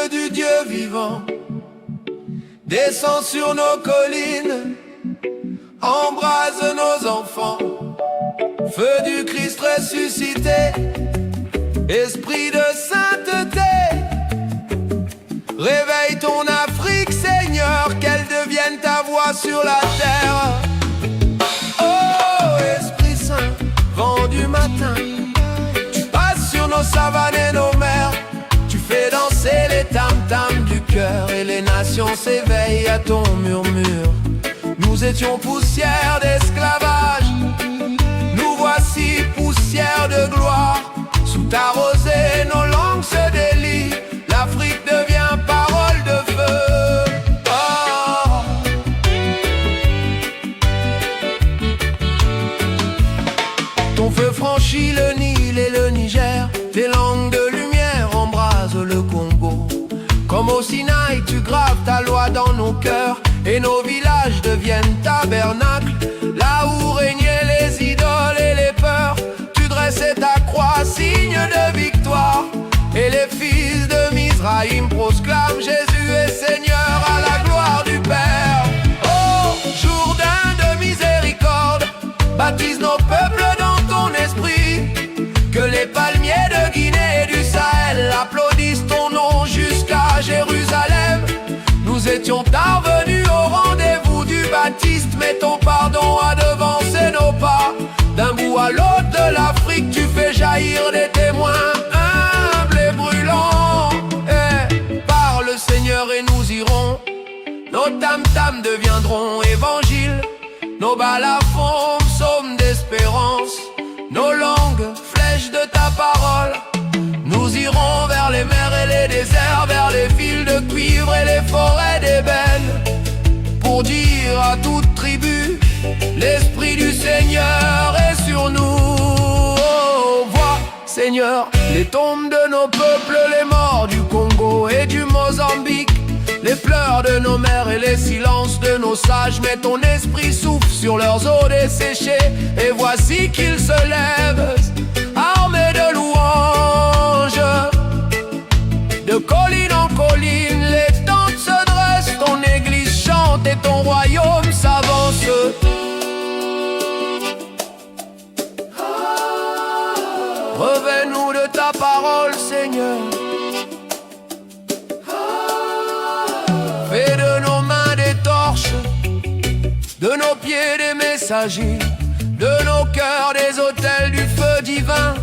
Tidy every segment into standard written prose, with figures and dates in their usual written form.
souffle du Dieu vivant descend sur nos collines, embrase nos enfants. Feu du Christ ressuscité, esprit de sainteté, réveille ton Afrique, Seigneur, qu'elle devienne ta voix sur la terre. Oh, Esprit Saint, vent du matin, tu passes sur nos savanes et nos mers. Tu fais danser les tam-tams du cœur et les nations s'éveillent à ton murmure. Nous étions poussière d'esclavage, nous voici poussière de gloire. Sous ta rosée, nos langues se délient, l'Afrique devient parole de feu. Oh. Ton feu franchit le Nil et le Niger, tes langues de lumière embrasent le Congo. Comme au Sinaï, tu graves ta loi dans nos cœurs, et nos villages deviennent tabernacles, là où régnaient les idoles et les peurs. Tu dressais ta croix, signe de victoire, et les fils de Mizraïm proclament Jésus est Seigneur à la gloire du Père. Oh, Jourdain de miséricorde, baptise nos peuples dans ton esprit. Que les palmiers de Guinée et du Sahel applaudissent ton nom jusqu'à Jérusalem. Nous étions parvenus au rendez-vous du Baptiste, mais ton pardon a devancé nos pas. D'un bout à l'autre de l'Afrique, tu fais jaillir des témoins humbles et brûlants. Par le Seigneur et nous irons, nos tam-tams deviendront évangiles, nos balafons, psaumes d'espérance, nos langues, flèches de ta parole. Nous irons vers les mers et les déserts, vers les fils de cuivre et les forêts d'ébène, pour dire à toute tribu, l'Esprit du Seigneur est sur nous. Oh, vois, Seigneur, les tombes de nos peuples, les morts du Congo et du Mozambique, les pleurs de nos mères et les silences de nos sages. Mais ton esprit souffle sur leurs eaux desséchées, et voici qu'ils se lèvent, armés de louanges. De colline en colline, les tentes se dressent, ton église chante et ton royaume s'avance. Revêt-nous de ta parole, Seigneur. Fais de nos mains des torches, de nos pieds des messagers, de nos cœurs des autels du feu divin.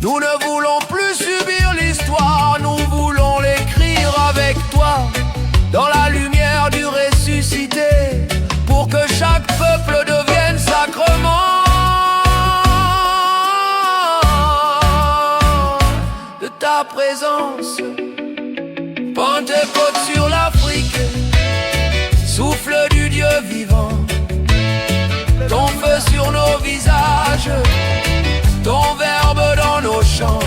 Nous ne voulons plus subir l'histoire, nous voulons l'écrire avec toi, dans la lumière du ressuscité, pour que chaque peuple devienne sacrement de ta présence. Pentecôte sur l'Afrique, souffle du Dieu vivant, ton feu sur nos visages, ton verbe dans nos chants.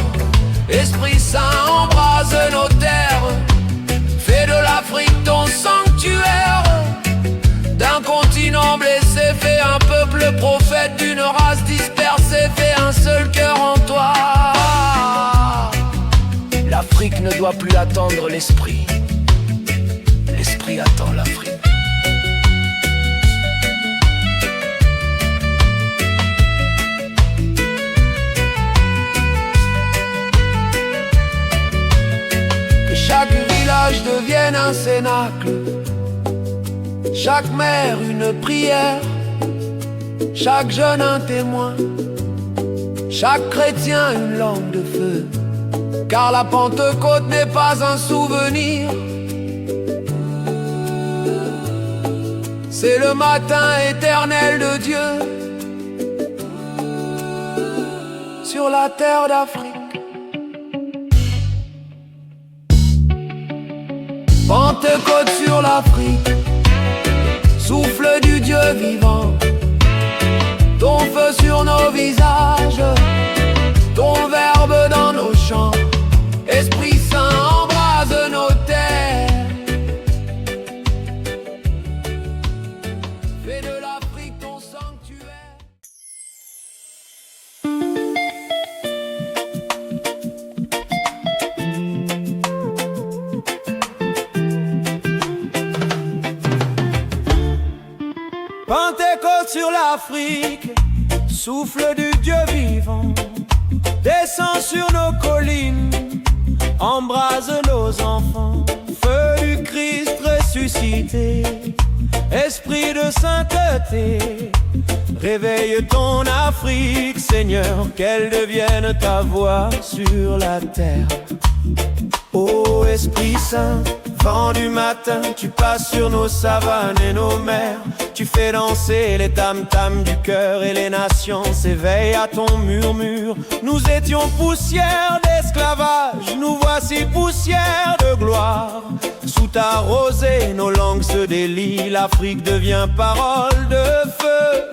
Esprit Saint embrase nos terres, fais de l'Afrique ton sanctuaire. D'un continent blessé, fais un peuple prophète, d'une race dispersée, fais un seul cœur en toi. L'Afrique ne doit plus attendre l'Esprit, l'Esprit attend l'Afrique. Que chaque village devienne un cénacle, chaque mère une prière, chaque jeune un témoin, chaque chrétien une langue de feu. Car la Pentecôte n'est pas un souvenir, c'est le matin éternel de Dieu sur la terre d'Afrique. Pentecôte sur l'Afrique, souffle du Dieu vivant, ton feu sur nos visages, ton verbe dans nos chants. Esprit Saint embrase nos terres, fais de l'Afrique ton sanctuaire. l'Afrique, souffle du Dieu vivant, descend sur nos collines, embrase nos enfants. Feu du Christ ressuscité, esprit de sainteté, réveille ton Afrique, Seigneur, qu'elle devienne ta voix sur la terre. Ô Esprit Saint, vent du matin, tu passes sur nos savanes et nos mers. Tu fais danser les tam-tams du cœur et les nations s'éveillent à ton murmure. Nous étions poussière d'esclavage, nous voici poussière de gloire. Sous ta rosée, nos langues se délient, l'Afrique devient parole de feu.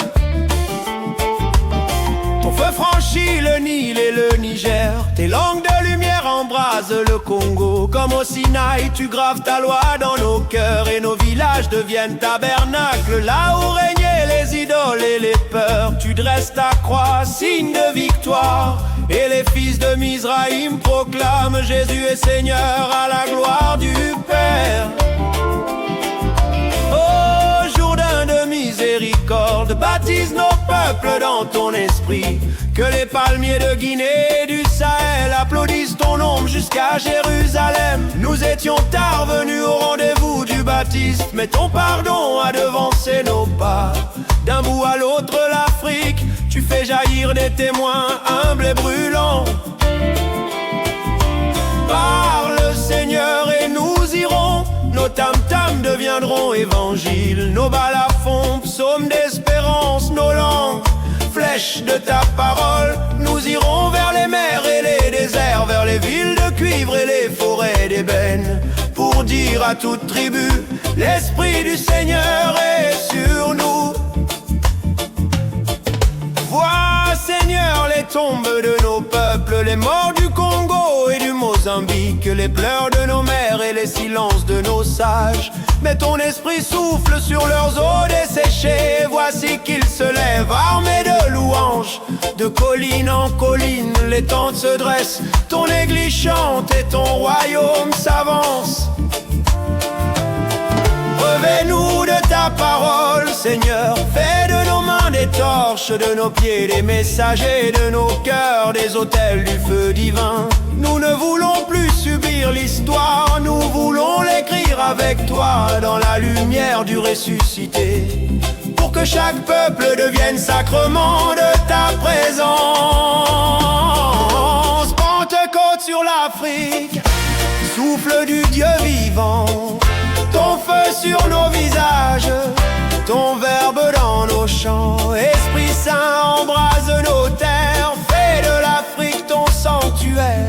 Ton feu franchit le Nil et le Niger, tes langues de lumière embrasent le Congo. Comme au Sinaï, tu graves ta loi dans nos cœurs et nos villages deviennent tabernacles. Là où régnaient les idoles et les peurs, tu dresses ta croix, signe de victoire. Et les fils de Mizraïm proclament Jésus est Seigneur à la gloire du Père. Ô Jourdain de miséricorde, baptise nos peuples dans ton esprit. Que les palmiers de Guinée et du Sahel applaudissent ton ombre jusqu'à Jérusalem. Nous étions tard venus au rendez-vous du baptiste, mais ton pardon a devancé nos pas. D'un bout à l'autre l'Afrique, tu fais jaillir des témoins humbles et brûlants. Parle Seigneur et nous irons, nos tam-tams deviendront évangiles, nos balafons, psaumes d'espérance, nos langues, flèches de ta parole. Nous irons vers les mers et les déserts, vers les villes de cuivre et les forêts d'ébène, pour dire à toute tribu, l'Esprit du Seigneur est sur nous. Vois Seigneur les tombes de nos peuples, les morts du Congo et du Mozambique, les pleurs de nos mères et les silences de nos sages. Mais ton esprit souffle sur leurs os desséchés, voici qu'ils se lèvent armés de louanges. De colline en colline, les tentes se dressent, ton église chante et ton royaume s'avance. Revêt-nous de ta parole, Seigneur, fais de nos mains des torches, de nos pieds des messagers, de nos cœurs des autels du feu divin. Nous ne voulons plus subir l'histoire, nous voulons l'écrire avec toi dans la lumière du ressuscité, pour que chaque peuple devienne sacrement de ta présence. Pentecôte sur l'Afrique, souffle du Dieu vivant, ton feu sur nos visages, ton verbe dans nos chants. Esprit Saint embrase nos terres, fais de l'Afrique ton sanctuaire.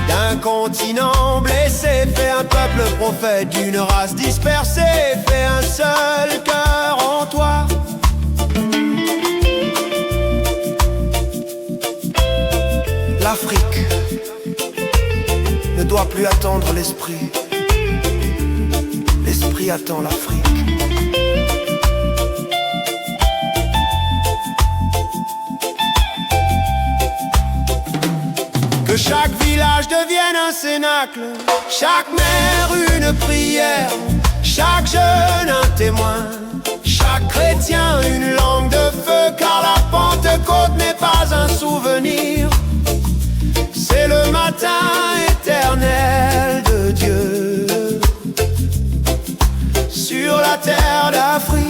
D'un continent blessé, fais un peuple prophète, d'une race dispersée, fais un seul cœur en toi. L'Afrique ne doit plus attendre l'esprit, l'esprit attend l'Afrique. Que chaque village devienne un cénacle, chaque mère une prière, chaque jeune un témoin, chaque chrétien une langue de feu, car la Pentecôte n'est pas un souvenir, c'est le matin éternel de Dieu sur la terre d'Afrique.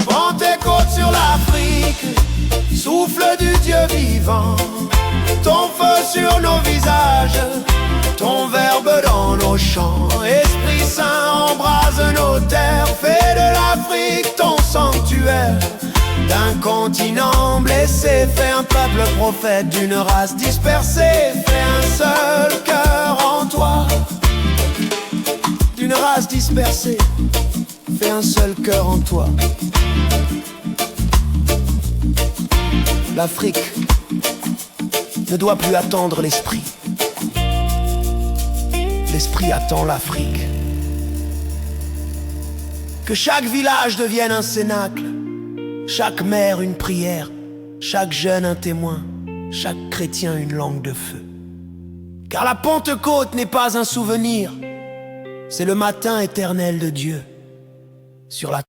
Pentecôte sur l'Afrique, souffle du Dieu vivant, ton feu sur nos visages, ton verbe dans nos chants. Esprit Saint embrase nos terres, fais de l'Afrique ton sanctuaire. D'un continent blessé, fais un peuple prophète, d'une race dispersée, fais un seul cœur en toi. D'une race dispersée, fais un seul cœur en toi. L'Afrique ne doit plus attendre l'esprit, l'esprit attend l'Afrique. Que chaque village devienne un cénacle, chaque mère une prière, chaque jeune un témoin, chaque chrétien une langue de feu. Car la Pentecôte n'est pas un souvenir, c'est le matin éternel de Dieu sur la